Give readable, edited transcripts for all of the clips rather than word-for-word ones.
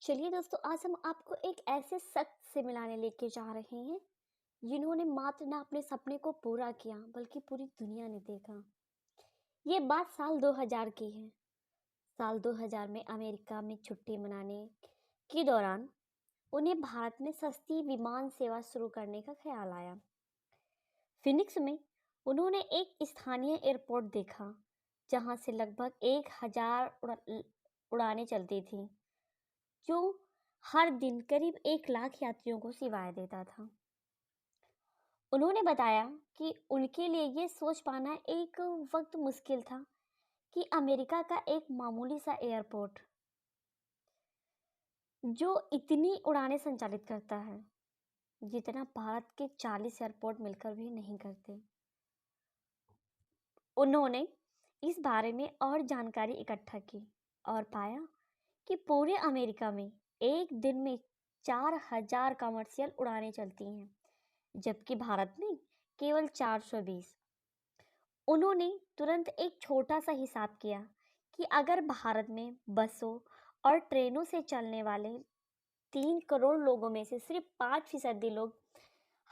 चलिए दोस्तों, आज हम आपको एक ऐसे शख्स से मिलाने लेके जा रहे हैं जिन्होंने मात्र ना अपने सपने को पूरा किया बल्कि पूरी दुनिया ने देखा। ये बात साल 2000 की है। साल 2000 में अमेरिका में छुट्टी मनाने के दौरान उन्हें भारत में सस्ती विमान सेवा शुरू करने का ख्याल आया। फिनिक्स में उन्होंने एक स्थानीय एयरपोर्ट देखा जहां से लगभग 1000 उड़ानें चलती थी, जो हर दिन करीब 1 लाख यात्रियों को सेवाएं देता था। उन्होंने बताया कि उनके लिए ये सोच पाना एक वक्त मुश्किल था कि अमेरिका का एक मामूली सा एयरपोर्ट जो इतनी उड़ानें संचालित करता है जितना भारत के 40 एयरपोर्ट मिलकर भी नहीं करते। उन्होंने इस बारे में और जानकारी इकट्ठा की और पाया कि पूरे अमेरिका में एक दिन में 4000 कमर्शियल उड़ानें चलती हैं, जबकि भारत में केवल 420। उन्होंने तुरंत एक छोटा सा हिसाब किया कि अगर भारत में बसों और ट्रेनों से चलने वाले 3 करोड़ लोगों में से सिर्फ 5% लोग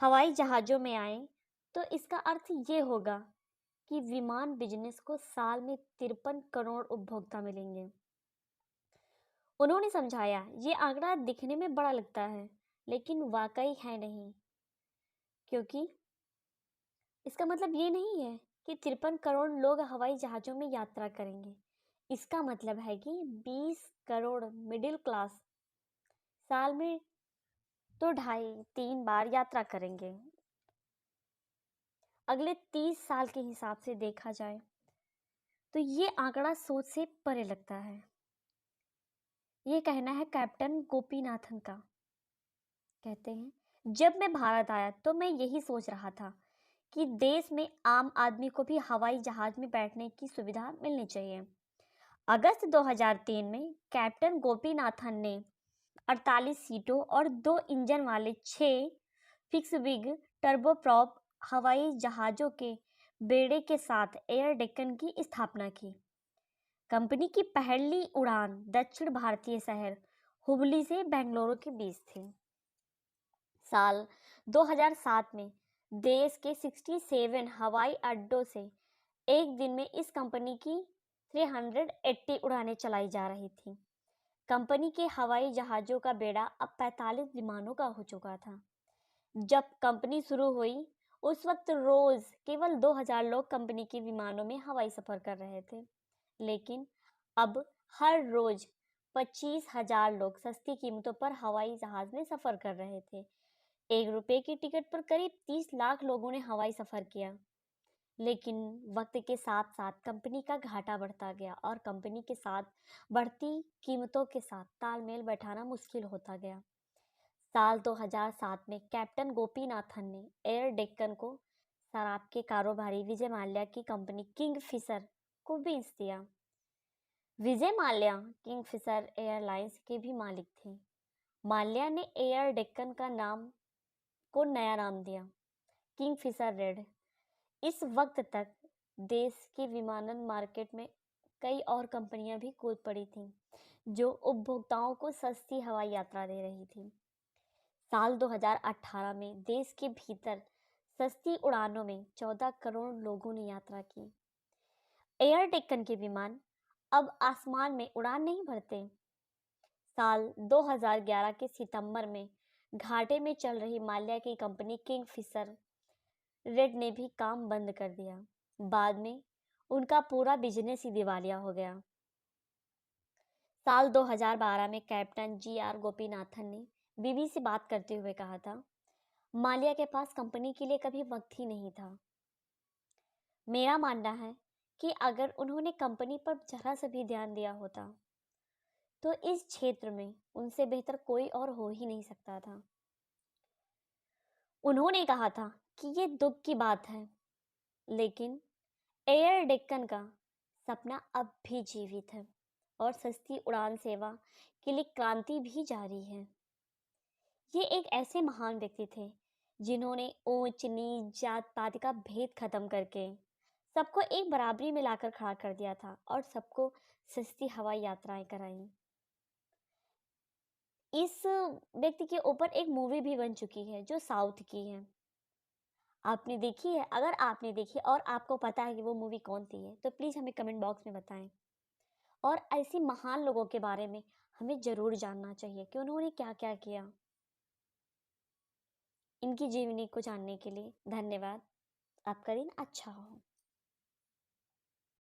हवाई जहाज़ों में आए, तो इसका अर्थ ये होगा कि विमान बिजनेस को साल में 53 करोड़ उपभोक्ता मिलेंगे। उन्होंने समझाया, ये आंकड़ा दिखने में बड़ा लगता है, लेकिन वाकई है नहीं, क्योंकि इसका मतलब ये नहीं है कि 53 करोड़ लोग हवाई जहाज़ों में यात्रा करेंगे। इसका मतलब है कि 20 करोड़ मिडिल क्लास साल में तो 2.5-3 बार यात्रा करेंगे। अगले 30 साल के हिसाब से देखा जाए तो ये आंकड़ा सोच से परे लगता है। ये कहना है कैप्टन गोपीनाथन का। कहते हैं, जब मैं भारत आया तो मैं यही सोच रहा था कि देश में आम आदमी को भी हवाई जहाज में बैठने की सुविधा मिलनी चाहिए। अगस्त 2003 में कैप्टन गोपीनाथन ने 48 सीटों और 2 इंजन वाले 6 फिक्स विग टर्बोप्रॉप हवाई जहाज़ों के बेड़े के साथ एयर डेक्कन की स्थापना की। कंपनी की पहली उड़ान दक्षिण भारतीय शहर हुबली से बेंगलुरु के बीच थी। साल 2007 में देश के 67 हवाई अड्डों से एक दिन में इस कंपनी की 380 उड़ानें चलाई जा रही थी। कंपनी के हवाई जहाज़ों का बेड़ा अब 45 विमानों का हो चुका था। जब कंपनी शुरू हुई उस वक्त रोज केवल 2000 लोग कंपनी के विमानों में हवाई सफर कर रहे थे, लेकिन अब हर रोज 25,000 लोग सस्ती कीमतों पर हवाई जहाज में सफर कर रहे थे। 1 रुपए की टिकट पर करीब 30 लाख लोगों ने हवाई सफर किया। लेकिन वक्त के साथ साथ कंपनी का घाटा बढ़ता गया और कंपनी के साथ बढ़ती कीमतों के साथ तालमेल बैठाना मुश्किल होता गया। साल 2007 में कैप्टन गोपीनाथन ने एयर डेक्कन को शराब के कारोबारी विजय माल्या की कंपनी किंगफिशर को बेच दिया। विजय माल्या किंगफिशर एयरलाइंस के भी मालिक थे। माल्या ने एयर डेक्कन का नाम को नया नाम दिया, किंगफिशर रेड। इस वक्त तक देश के विमानन मार्केट में कई और कंपनियां भी कूद पड़ी थीं, जो उपभोक्ताओं को सस्ती हवाई यात्रा दे रही थी। साल 2018 में देश के भीतर सस्ती उड़ानों में 14 करोड़ लोगों ने यात्रा की। एयर डेक्कन के विमान अब आसमान में उड़ान नहीं भरते। साल 2011 के सितंबर में घाटे में चल रही माल्या की कंपनी किंगफिशर रेड ने भी काम बंद कर दिया। बाद में उनका पूरा बिजनेस ही दिवालिया हो गया। साल 2012 में कैप्टन जी.आर. गोपीनाथन ने बीबी से बात करते हुए कहा था, माल्या के पास कंपनी के लिए कभी वक्त ही नहीं था। मेरा मानना है कि अगर उन्होंने कंपनी पर जरा सा भी ध्यान दिया होता तो इस क्षेत्र में उनसे बेहतर कोई और हो ही नहीं सकता था। उन्होंने कहा था कि ये दुख की बात है, लेकिन एयर डेक्कन का सपना अब भी जीवित है और सस्ती उड़ान सेवा के लिए क्रांति भी जारी है। ये एक ऐसे महान व्यक्ति थे जिन्होंने ऊंच नीच जात पात का भेद खत्म करके सबको एक बराबरी में लाकर खड़ा कर दिया था और सबको सस्ती हवाई यात्राएं कराई। इस व्यक्ति के ऊपर एक मूवी भी बन चुकी है जो साउथ की है। आपने देखी है? अगर आपने देखी और आपको पता है कि वो मूवी कौन-सी है, तो प्लीज़ हमें कमेंट बॉक्स में बताएँ। और ऐसी महान लोगों के बारे में हमें ज़रूर जानना चाहिए कि उन्होंने क्या-क्या किया। इनकी जीवनी को जानने के लिए धन्यवाद। आपका दिन अच्छा हो।